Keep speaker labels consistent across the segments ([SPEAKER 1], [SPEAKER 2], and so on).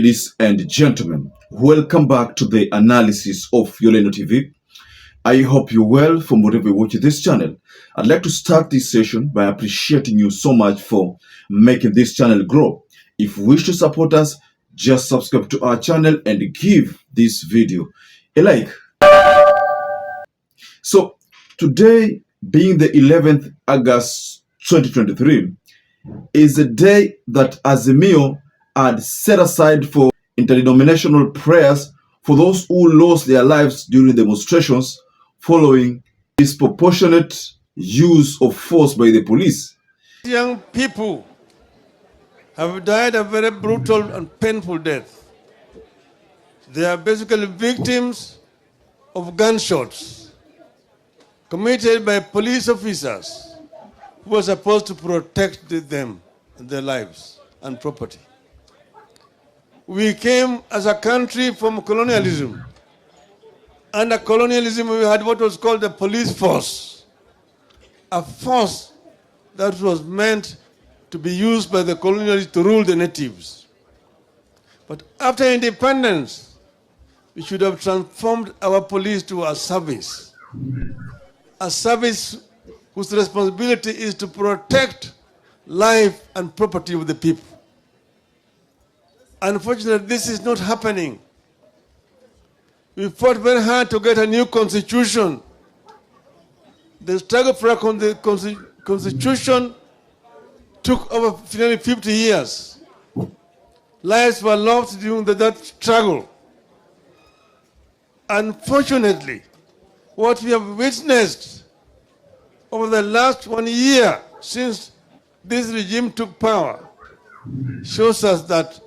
[SPEAKER 1] Ladies and gentlemen, welcome back to the analysis of YOLENO TV. I hope you're well from wherever you watch this channel. I'd like to start this session by appreciating you so much for making this channel grow. If you wish to support us, just subscribe to our channel and give this video a like. So today, being the 11th August 2023, is a day that Azimio had set aside for interdenominational prayers for those who lost their lives during demonstrations following disproportionate use of force by the police.
[SPEAKER 2] Young people have died a very brutal and painful death. They are basically victims of gunshots committed by police officers who were supposed to protect them and their lives and property. We came as a country from colonialism. Under colonialism, we had what was called the police force, a force that was meant to be used by the colonialists to rule the natives. But after independence, we should have transformed our police to a service whose responsibility is to protect life and property of the people. Unfortunately, this is not happening. We fought very hard to get a new constitution. The struggle for a constitution took over nearly 50 years. Lives were lost during that struggle. Unfortunately, what we have witnessed over the last 1 year since this regime took power shows us that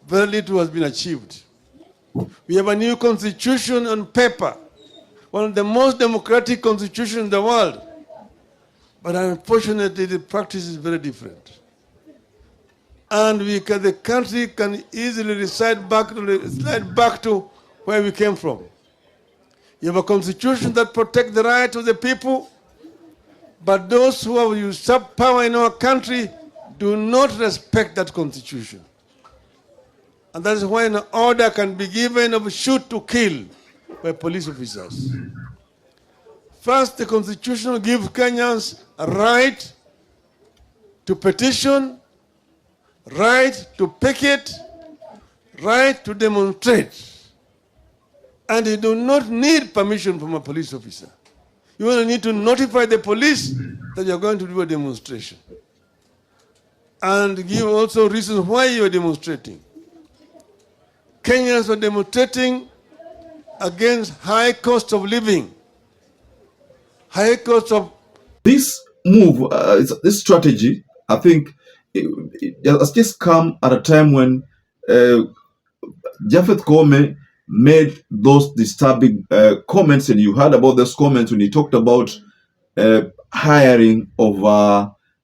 [SPEAKER 2] very little has been achieved. We have a new constitution on paper, one of the most democratic constitutions in the world. But unfortunately, the practice is very different. And the country can easily slide back to where we came from. You have a constitution that protects the right of the people, but those who have usurped power in our country do not respect that constitution. And that is why an order can be given of shoot to kill by police officers. First, the Constitution gives Kenyans a right to petition, right to picket, right to demonstrate. And you do not need permission from a police officer. You only need to notify the police that you are going to do a demonstration. And give also reasons why you are demonstrating. Kenyans were demonstrating against high cost of living, high cost of...
[SPEAKER 1] This move, this strategy, I think, it has just come at a time when JAPHET KOOME made those disturbing comments, and you heard about those comments when he talked about hiring of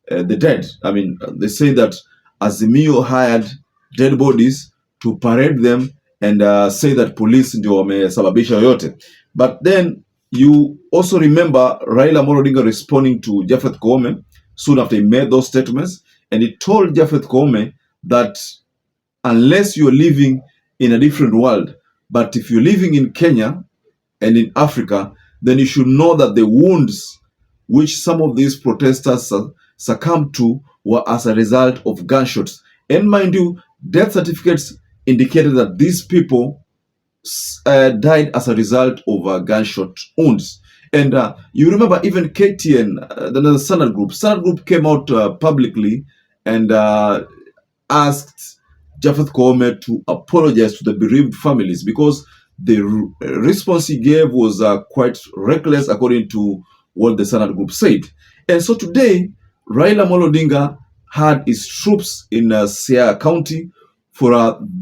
[SPEAKER 1] the dead. I mean, they say that Azimio hired dead bodies to parade them and say that police ndio wamesababisha yote. But then you also remember RAILA responding to JAPHET KOOME soon after he made those statements, and he told JAPHET KOOME that unless you're living in a different world, but if you're living in Kenya and in Africa, then you should know that the wounds which some of these protesters succumbed to were as a result of gunshots. And mind you, death certificates indicated that these people died as a result of gunshot wounds. And you remember even KTN, the Standard Group came out publicly and asked JAPHET KOOME to apologize to the bereaved families because the response he gave was quite reckless according to what the Standard Group said. And so today, RAILA had his troops in Siaya County for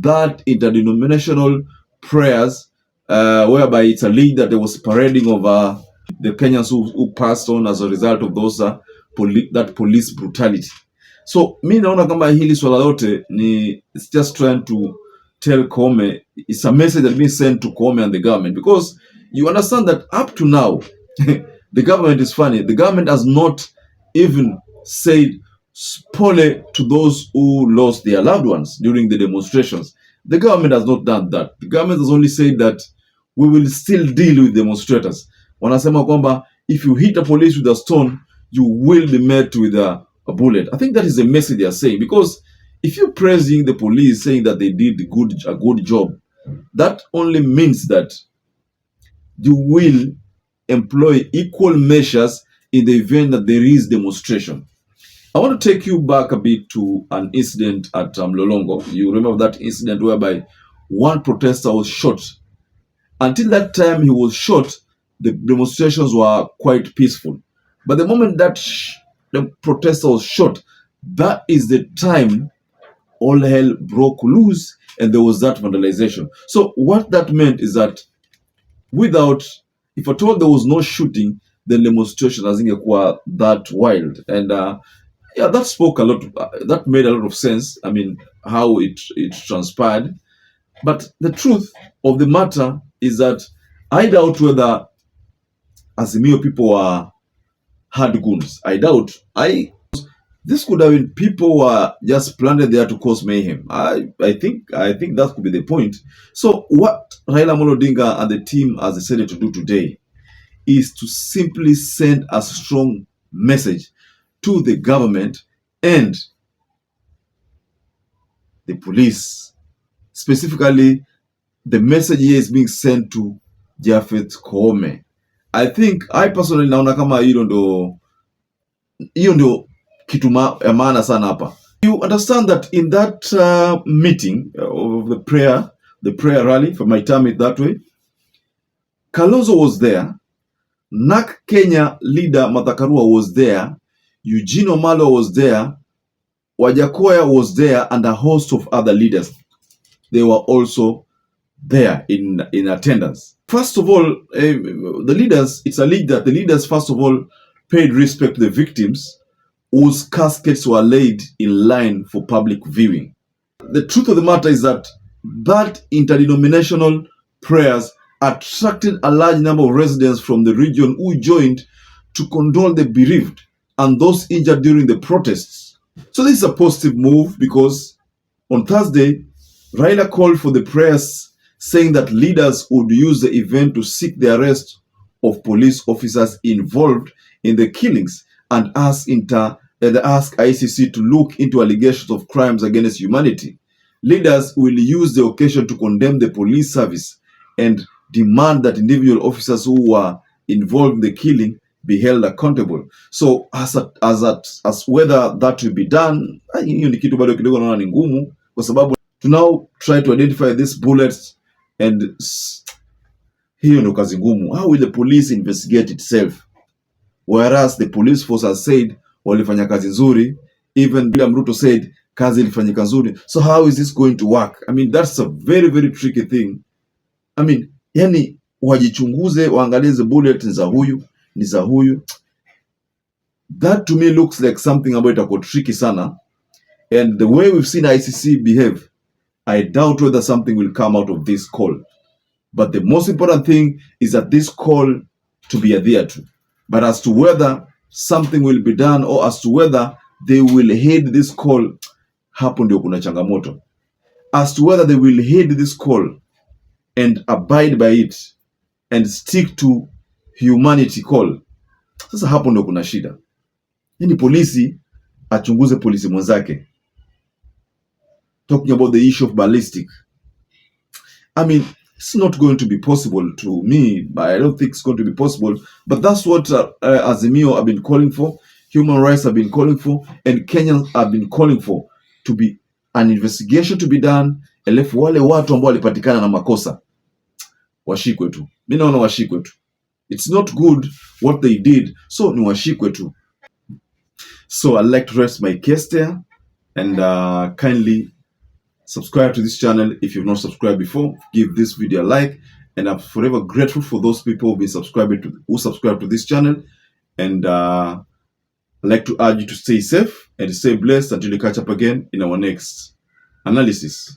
[SPEAKER 1] that interdenominational prayers, whereby it's alleged that there was parading of the Kenyans who passed on as a result of those that police brutality. So mi naona kama hili swala lote ni it's just trying to tell KOOME, it's a message that being sent to KOOME and the government, because you understand that up to now the government is funny. The government has not even said pole to those who lost their loved ones during the demonstrations. The government has not done that. The government has only said that we will still deal with demonstrators. Wanasema kwamba if you hit a police with a stone, you will be met with a bullet. I think that is the message they are saying, because if you're praising the police saying that they did a good job, that only means that you will employ equal measures in the event that there is demonstration. I want to take you back a bit to an incident at Lolongo. You remember that incident whereby one protester was shot. Until that time he was shot, the demonstrations were quite peaceful. But the moment that the protester was shot, that is the time all hell broke loose and there was that vandalization. So what that meant is that if at all there was no shooting, then demonstration hasingekuwa that wild. And yeah, that spoke a lot. That made a lot of sense. I mean, how it transpired. But the truth of the matter is that I doubt whether Azimio people had goons. I doubt. This could have been people who were just planted there to cause mayhem. I think that could be the point. So what Raila Amolo Odinga and the team has decided to do today is to simply send a strong message to the government and the police. Specifically, the message here is being sent to JAPHET KOOME. I personally naona kama hiyo ndio kitu ya maana sana hapa. You understand that in that meeting of the prayer rally, if I might term it that way, Kalonzo was there, NAK Kenya leader Martha Karua was there, Eugene Wamalwa was there, Wajakoya was there, and a host of other leaders. They were also there in attendance. First of all, the leaders, it's alleged that the leaders first of all paid respect to the victims whose caskets were laid in line for public viewing. The truth of the matter is that interdenominational prayers attracted a large number of residents from the region who joined to condole the bereaved and those injured during the protests. So this is a positive move, because on Thursday, Raila called for the prayers, saying that leaders would use the event to seek the arrest of police officers involved in the killings and ask ICC to look into allegations of crimes against humanity. Leaders will use the occasion to condemn the police service and demand that individual officers who were involved in the killing be held accountable. So as whether that will be done, hiyo ni kitu bado kidogo naona ni ngumu, kwa sababu to now try to identify these bullets, and hiyo ndio kazi ngumu. How will the police investigate itself? Whereas the police force has said walifanya kazi nzuri, even William Ruto said kazi ilifanyika nzuri. So how is this going to work? I mean, that's a very, very tricky thing. I mean, yani wajichunguze, waangalie the bullet ni za huyu. That to me looks like something about itakuwa tricky sana. And the way we've seen ICC behave, I doubt whether something will come out of this call. But the most important thing is that this call to be adhered to. But as to whether something will be done or as to whether they will heed this call, hapo ndio kuna changamoto. As to whether they will heed this call and abide by it and stick to humanity call, sasa hapo ndio kuna shida. Yaani polisi achunguze polisi mwenzake. Talking about the issue of ballistic, I mean, it's not going to be possible to me, but I don't think it's going to be possible. But that's what Azimio have been calling for, human rights have been calling for, and Kenyans have been calling for, to be an investigation to be done. Elefu wale watu ambao walipatikana na makosa washikwe tu. Mimi naona washikwe tu. It's not good what they did, so ni washikwe tu. So I'd like to rest my case there, and kindly subscribe to this channel if you've not subscribed before. Give this video a like, and I'm forever grateful for those people who subscribe to this channel. And I'd like to urge you to stay safe and stay blessed until we catch up again in our next analysis.